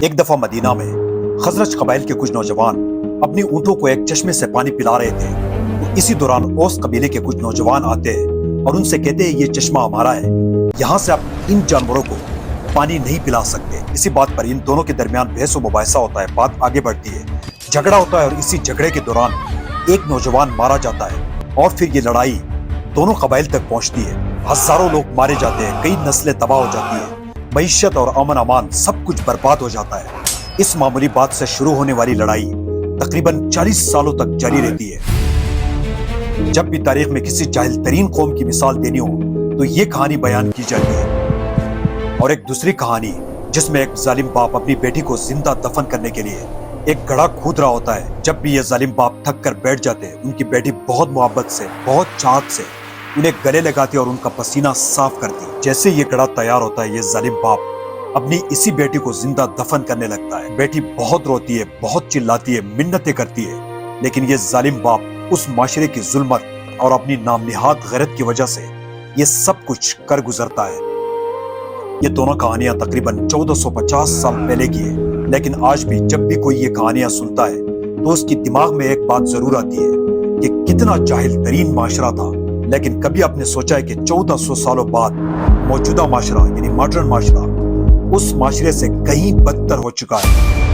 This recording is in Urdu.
ایک دفعہ مدینہ میں خزرج قبائل کے کچھ نوجوان اپنی اونٹوں کو ایک چشمے سے پانی پلا رہے تھے تو اسی دوران اوس قبیلے کے کچھ نوجوان آتے اور ان سے کہتے ہیں یہ چشمہ ہمارا ہے، یہاں سے آپ ان جانوروں کو پانی نہیں پلا سکتے۔ اسی بات پر ان دونوں کے درمیان بحث و مباحثہ ہوتا ہے، بات آگے بڑھتی ہے، جھگڑا ہوتا ہے اور اسی جھگڑے کے دوران ایک نوجوان مارا جاتا ہے اور پھر یہ لڑائی دونوں قبائل تک پہنچتی ہے، ہزاروں لوگ مارے جاتے ہیں، کئی نسلیں تباہ ہو جاتی ہیں، معیشت اور امن امان سب کچھ برباد ہو جاتا ہے۔ اس معمولی بات سے شروع ہونے والی لڑائی تقریباً 40 سالوں تک جاری رہتی ہے۔ جب بھی تاریخ میں کسی جاہل ترین قوم کی مثال دینی ہو تو یہ کہانی بیان کی جاتی ہے، اور ایک دوسری کہانی جس میں ایک ظالم باپ اپنی بیٹی کو زندہ دفن کرنے کے لیے ایک گڑھا کھود رہا ہوتا ہے۔ جب بھی یہ ظالم باپ تھک کر بیٹھ جاتے ان کی بیٹی بہت محبت سے، بہت چاہت سے انہیں گلے لگاتی اور ان کا پسینہ صاف کرتی۔ جیسے یہ گڑھا تیار ہوتا ہے، یہ ظالم باپ اپنی اسی بیٹی کو زندہ دفن کرنے لگتا ہے۔ بیٹی بہت روتی ہے، بہت چلاتی ہے، منتیں کرتی ہے، لیکن یہ ظالم باپ اس معاشرے کی ظلمت اور اپنی نام نہاد غیرت کی وجہ سے یہ سب کچھ کر گزرتا ہے۔ یہ دونوں کہانیاں تقریباً 1450 سال پہلے کی ہیں، لیکن آج بھی جب بھی کوئی یہ کہانیاں سنتا ہے تو اس کی دماغ میں ایک بات ضرور آتی ہے کہ کتنا جاہل ترین معاشرہ تھا، لیکن کبھی آپ نے سوچا ہے کہ 1400 سالوں بعد موجودہ معاشرہ یعنی ماڈرن معاشرہ اس معاشرے سے کہیں بدتر ہو چکا ہے۔